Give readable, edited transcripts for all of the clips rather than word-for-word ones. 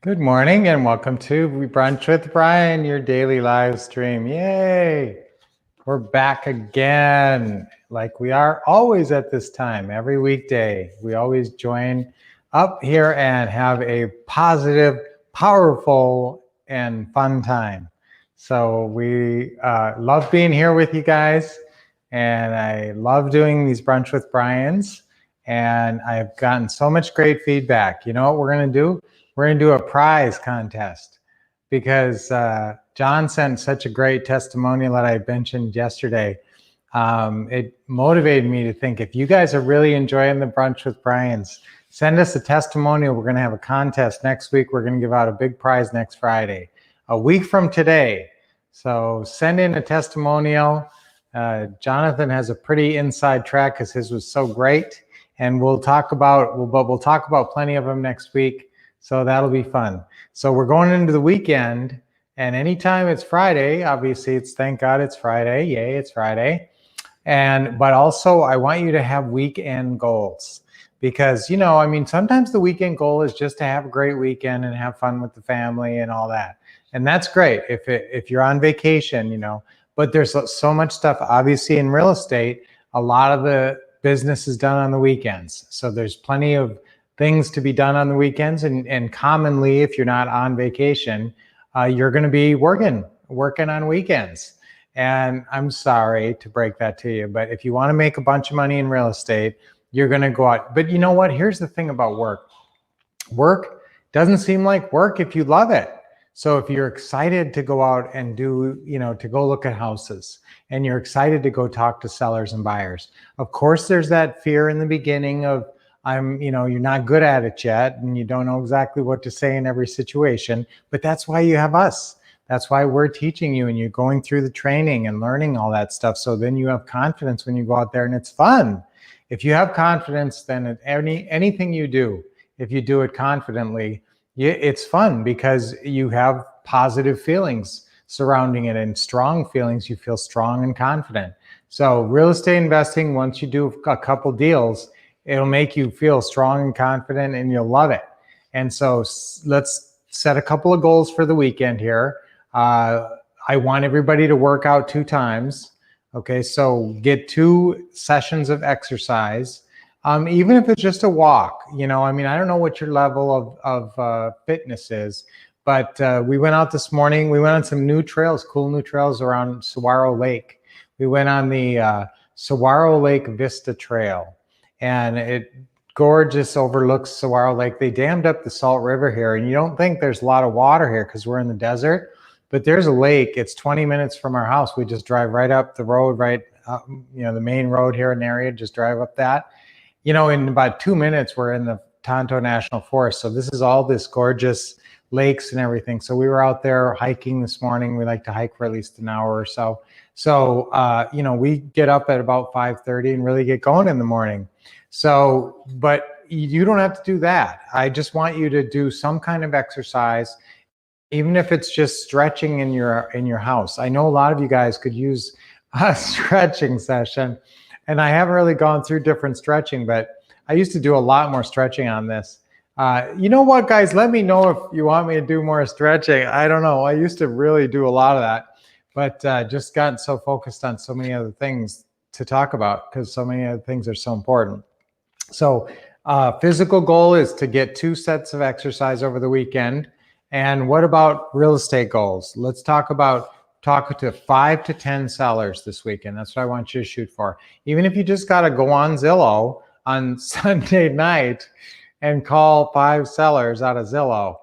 Good morning and welcome to Brunch with Brian, your daily live stream. Yay! We're back again, like we are always at this time, every weekday. We always join up here and have a positive, powerful, and fun time. So we love being here with you guys, and I love doing these Brunch with Brians, and I've gotten so much great feedback. You know what we're going to do? We're going to do a prize contest because John sent such a great testimonial that I mentioned yesterday. It motivated me to think, if you guys are really enjoying the Brunch with Brian's, send us a testimonial. We're going to have a contest next week. We're going to give out a big prize next Friday, a week from today. So send in a testimonial. Jonathan has a pretty inside track because his was so great, and we'll talk about plenty of them next week. So that'll be fun. So we're going into the weekend, and anytime it's Friday, obviously it's thank God it's Friday. Yay, it's Friday. But also I want you to have weekend goals because, sometimes the weekend goal is just to have a great weekend and have fun with the family and all that. And that's great if you're on vacation, but there's so much stuff, obviously in real estate, a lot of the business is done on the weekends. So there's plenty of things to be done on the weekends, and commonly, if you're not on vacation, you're going to be working on weekends. And I'm sorry to break that to you, but if you want to make a bunch of money in real estate, you're going to go out. But you know what? Here's the thing about work. Work doesn't seem like work if you love it. So if you're excited to go out and to go look at houses, and you're excited to go talk to sellers and buyers, of course, there's that fear in the beginning of, you're not good at it yet, and you don't know exactly what to say in every situation, but that's why you have us. That's why we're teaching you, and you're going through the training and learning all that stuff. So then you have confidence when you go out there, and it's fun. If you have confidence, then anything you do, if you do it confidently, it's fun because you have positive feelings surrounding it and strong feelings. You feel strong and confident. So real estate investing, once you do a couple deals, it'll make you feel strong and confident, and you'll love it. And so let's set a couple of goals for the weekend here. I want everybody to work out 2 times. Okay, so get 2 sessions of exercise, even if it's just a walk. I don't know what your level of fitness is, but we went out this morning. We went on some new trails, cool new trails around Saguaro Lake. We went on the Saguaro Lake Vista Trail, and it gorgeous overlooks Saguaro Lake. They dammed up the Salt River here, and you don't think there's a lot of water here because we're in the desert, but there's a lake. It's 20 minutes from our house. We just drive right up the road, the main road here in the area, just drive up that. In about 2 minutes, we're in the Tonto National Forest. So this is all this gorgeous lakes and everything. So we were out there hiking this morning. We like to hike for at least an hour or so. So, we get up at about 5:30 and really get going in the morning. So, but you don't have to do that. I just want you to do some kind of exercise, even if it's just stretching in your house. I know a lot of you guys could use a stretching session, and I haven't really gone through different stretching, but I used to do a lot more stretching on this. You know what, guys? Let me know if you want me to do more stretching. I don't know. I used to really do a lot of that, but just gotten so focused on so many other things to talk about because so many other things are so important. So physical goal is to get 2 sets of exercise over the weekend. And what about real estate goals? Let's talk to 5 to 10 sellers this weekend. That's what I want you to shoot for. Even if you just got to go on Zillow on Sunday night and call 5 sellers out of Zillow.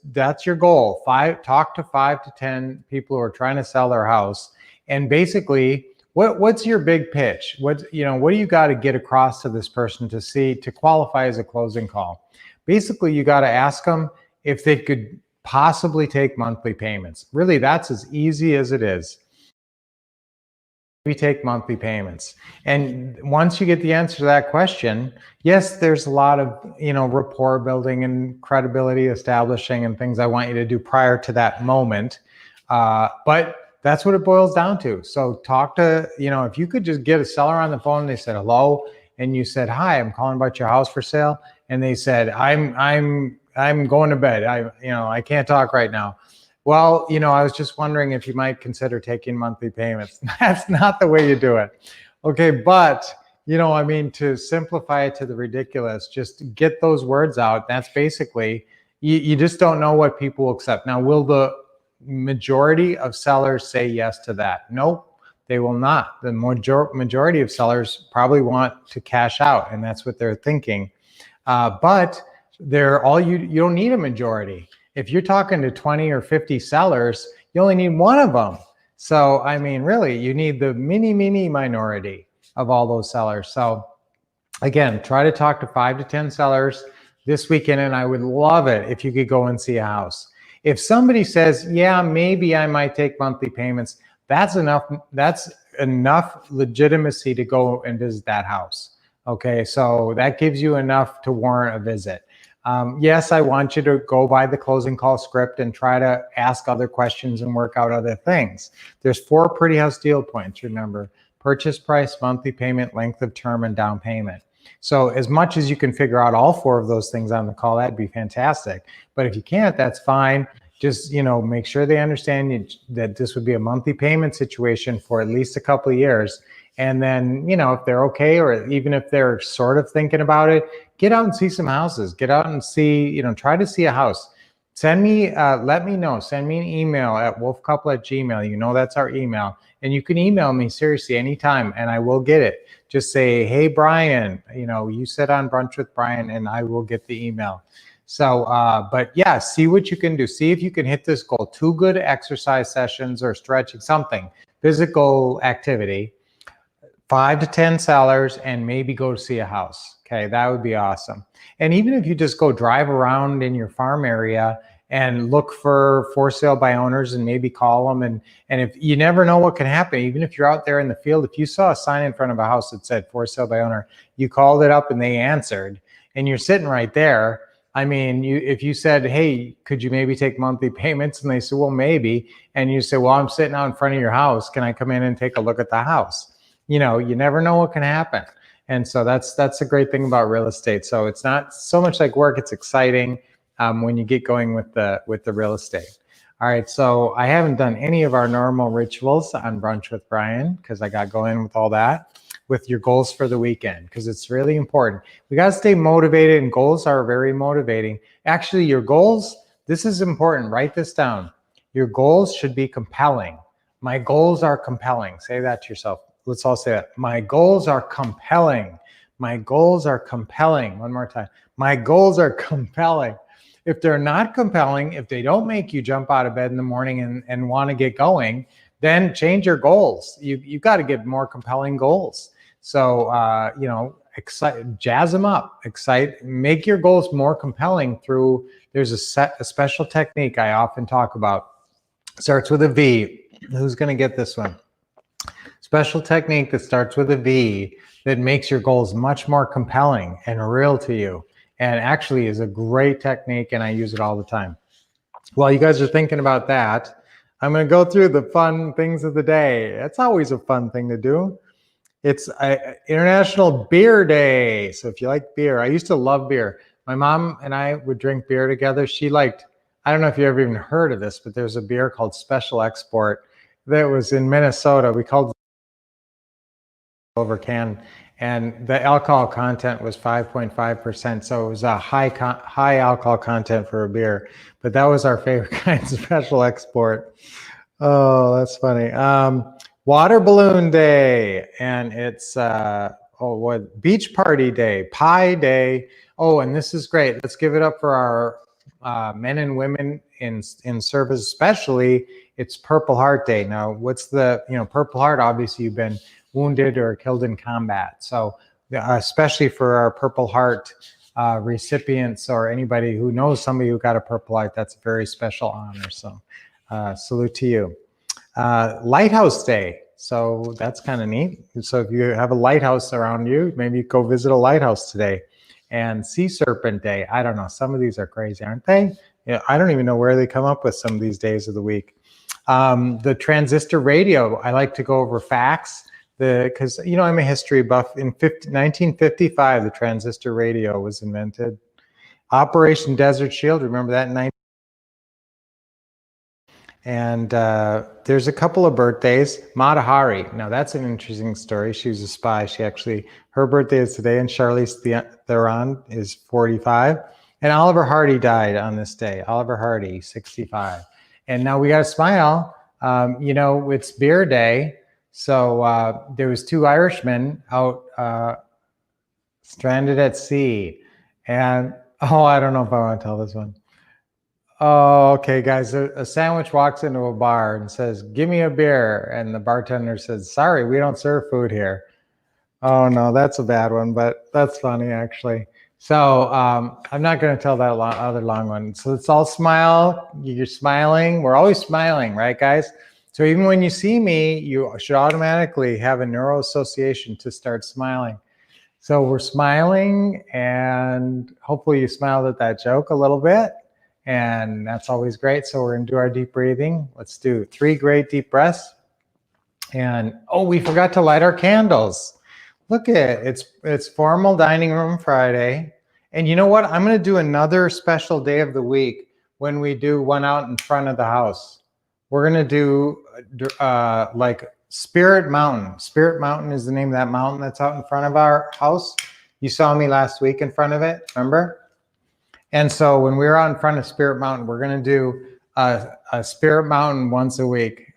That's your goal. Talk to 5 to 10 people who are trying to sell their house. And basically, what's your big pitch? What do you got to get across to this person to qualify as a closing call? Basically, you got to ask them if they could possibly take monthly payments. Really, that's as easy as it is. We take monthly payments. And once you get the answer to that question, yes, there's a lot of, rapport building and credibility establishing and things I want you to do prior to that moment. But that's what it boils down to. So talk to, if you could just get a seller on the phone and they said, hello, and you said, hi, I'm calling about your house for sale. And they said, I'm I'm going to bed. I can't talk right now. Well, I was just wondering if you might consider taking monthly payments. That's not the way you do it. Okay, but to simplify it to the ridiculous, just get those words out. That's basically, you just don't know what people will accept. Now, will the majority of sellers say yes to that? Nope, they will not. The majority of sellers probably want to cash out, and that's what they're thinking. But you don't need a majority. If you're talking to 20 or 50 sellers, you only need one of them. So, really, you need the mini minority of all those sellers. So again, try to talk to 5 to 10 sellers this weekend, and I would love it if you could go and see a house. If somebody says, yeah, maybe I might take monthly payments, that's enough legitimacy to go and visit that house. Okay, so that gives you enough to warrant a visit. Yes, I want you to go by the closing call script and try to ask other questions and work out other things. There's 4 pretty house deal points, remember: purchase price, monthly payment, length of term, and down payment. So as much as you can figure out all 4 of those things on the call, that'd be fantastic. But if you can't, that's fine. Just, make sure they understand that this would be a monthly payment situation for at least a couple of years. And then, if they're okay, or even if they're sort of thinking about it, get out and see some houses. Get out and see, try to see a house. Let me know. Send me an email at wolffcouple@gmail. That's our email. And you can email me seriously anytime, and I will get it. Just say, hey, Brian, you said on Brunch with Brian, and I will get the email. So, but yeah, see what you can do. See if you can hit this goal. 2 good exercise sessions or stretching, something, physical activity, 5 to 10 sellers, and maybe go to see a house. Okay, that would be awesome. And even if you just go drive around in your farm area and look for sale by owners and maybe call them, and if you never know what can happen, even if you're out there in the field, if you saw a sign in front of a house that said for sale by owner, you called it up and they answered, and you're sitting right there. If you said, hey, could you maybe take monthly payments? And they said, well, maybe. And you say, well, I'm sitting out in front of your house. Can I come in and take a look at the house? You never know what can happen. And so that's a great thing about real estate. So it's not so much like work, it's exciting when you get going with the real estate. All right, so I haven't done any of our normal rituals on Brunch with Brian because I got going with all that, with your goals for the weekend, because it's really important. We got to stay motivated, and goals are very motivating. Actually, your goals, this is important. Write this down. Your goals should be compelling. My goals are compelling. Say that to yourself. Let's all say that. My goals are compelling. My goals are compelling. One more time. My goals are compelling. If they're not compelling, if they don't make you jump out of bed in the morning and want to get going, then change your goals. You've got to get more compelling goals. So, jazz them up, make your goals more compelling through, there's a special technique I often talk about. Starts with a V. Who's going to get this one? Special technique that starts with a V that makes your goals much more compelling and real to you, and actually is a great technique, and I use it all the time. While you guys are thinking about that, I'm going to go through the fun things of the day. It's always a fun thing to do. It's International Beer Day. So if you like beer, I used to love beer. My mom and I would drink beer together. She liked, I don't know if you ever even heard of this, but there's a beer called Special Export that was in Minnesota. We called it over can, and the alcohol content was 5.5%. So it was a high alcohol content for a beer, but that was our favorite kind, Special Export. Oh, that's funny. Water Balloon Day, and it's Beach Party Day, Pie Day. Oh, and this is great. Let's give it up for our men and women in service, especially. It's Purple Heart Day. Now, what's the Purple Heart? Obviously, you've been wounded or killed in combat. So, especially for our Purple Heart recipients, or anybody who knows somebody who got a Purple Heart, that's a very special honor. So, salute to you. Lighthouse Day. So that's kind of neat. So if you have a lighthouse around you, maybe you go visit a lighthouse today. And Sea Serpent Day. I don't know. Some of these are crazy, aren't they? I don't even know where they come up with some of these days of the week. The transistor radio. I like to go over facts because, I'm a history buff. In 1955, the transistor radio was invented. Operation Desert Shield, remember that in 19? And there's a couple of birthdays. Mata Hari, now that's an interesting story. She was a spy. Her birthday is today, and Charlize Theron is 45. And Oliver Hardy died on this day. Oliver Hardy, 65. And now we got to smile. It's beer day. So there was 2 Irishmen out stranded at sea. And, I don't know if I want to tell this one. Oh, okay, guys. A sandwich walks into a bar and says, "Give me a beer." And the bartender says, "Sorry, we don't serve food here." Oh, no, that's a bad one, but that's funny, actually. So I'm not going to tell that other long one. So let's all smile. You're smiling. We're always smiling, right, guys? So even when you see me, you should automatically have a neuro association to start smiling. So we're smiling, and hopefully you smiled at that joke a little bit. And that's always great. So we're going to do our deep breathing. Let's do 3 great deep breaths. And we forgot to light our candles. Look at it. It's Formal Dining Room Friday. And you know what? I'm going to do another special day of the week when we do one out in front of the house. We're going to do like Spirit Mountain. Spirit Mountain is the name of that mountain that's out in front of our house. You saw me last week in front of it, remember? And so when we're out in front of Spirit Mountain, we're going to do a Spirit Mountain once a week.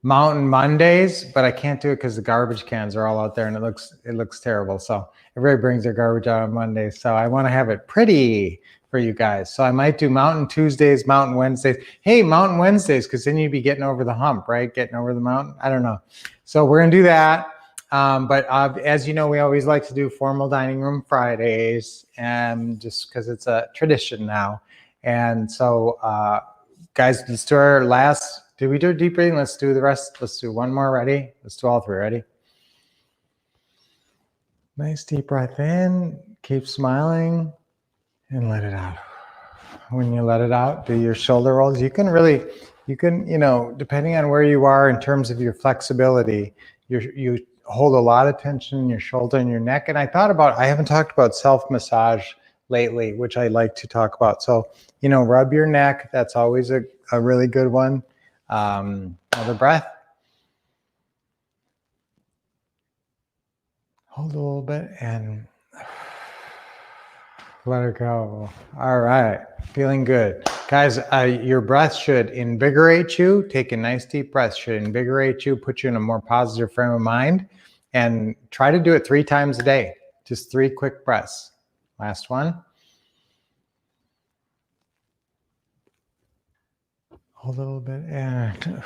Mountain Mondays, but I can't do it because the garbage cans are all out there and it looks terrible. So everybody brings their garbage out on Mondays. So I want to have it pretty for you guys. So I might do Mountain Tuesdays, Mountain Wednesdays. Hey, Mountain Wednesdays, because then you'd be getting over the hump, right? Getting over the mountain. I don't know. So we're going to do that. But as you know, we always like to do Formal Dining Room Fridays, and just because it's a tradition now. And so, guys, let's do our last. Did we do deep breathing? Let's do the rest. Let's do one more. Ready? Let's do all 3. Ready? Nice deep breath in. Keep smiling, and let it out. When you let it out, do your shoulder rolls. You can, depending on where you are in terms of your flexibility, you hold a lot of tension in your shoulder and your neck. And I haven't talked about self-massage lately, which I like to talk about. So, rub your neck. That's always a really good one. Another breath. Hold a little bit and let it go. All right. Feeling good. Guys, your breath should invigorate you. Take a nice deep breath. Should invigorate you, put you in a more positive frame of mind. And try to do it 3 times a day. Just 3 quick breaths. Last one. Hold a little bit. And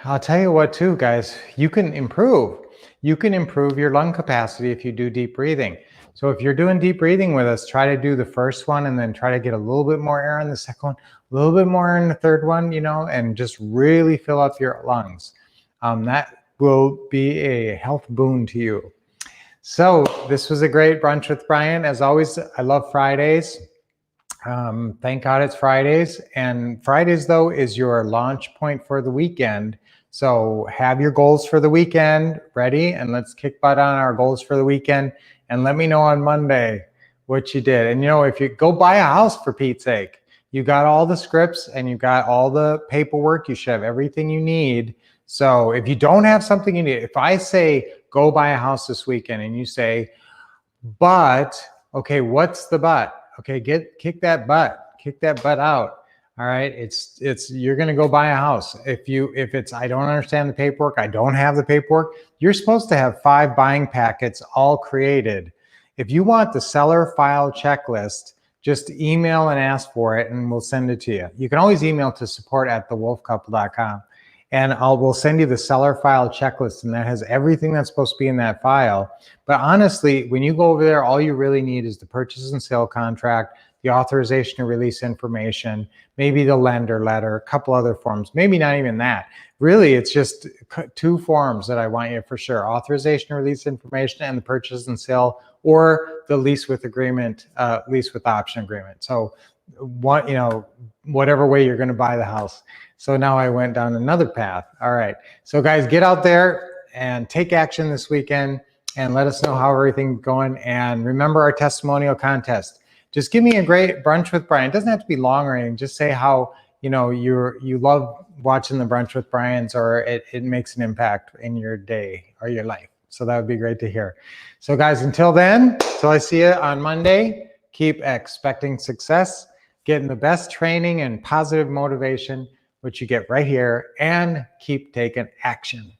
I'll tell you what too, guys. You can improve. You can improve your lung capacity if you do deep breathing. So if you're doing deep breathing with us, try to do the first one and then try to get a little bit more air in the second one, a little bit more in the third one, and just really fill up your lungs. That will be a health boon to you. So this was a great Brunch with Brian. As always, I love Fridays. Thank God it's Fridays. And Fridays, though, is your launch point for the weekend. So have your goals for the weekend ready, and let's kick butt on our goals for the weekend. And let me know on Monday what you did. And if you go buy a house, for Pete's sake, you got all the scripts and you got all the paperwork. You should have everything you need. So if you don't have something you need, if I say, go buy a house this weekend, and you say, but, okay, what's the but? Okay, kick that butt out. All right, you're gonna go buy a house. If it's I don't understand the paperwork, I don't have the paperwork, you're supposed to have 5 buying packets all created. If you want the seller file checklist, just email and ask for it and we'll send it to you. You can always email to support@thewolffcouple.com. And we'll send you the seller file checklist, and that has everything that's supposed to be in that file. But honestly, when you go over there, all you really need is the purchase and sale contract, the authorization to release information, maybe the lender letter, a couple other forms, maybe not even that. Really, it's just 2 forms that I want you for sure: authorization to release information and the purchase and sale, or the lease with agreement, lease with option agreement. So whatever way you're going to buy the house. So now I went down another path. All right. So guys, get out there and take action this weekend. and let us know how everything's going. And remember our testimonial contest. Just give me a great Brunch with Brian. It doesn't have to be long or anything. Just say how you love watching the Brunch with Brian's, or it makes an impact in your day or your life. So that would be great to hear. So guys, until then, till I see you on Monday, keep expecting success, getting the best training and positive motivation, which you get right here, and keep taking action.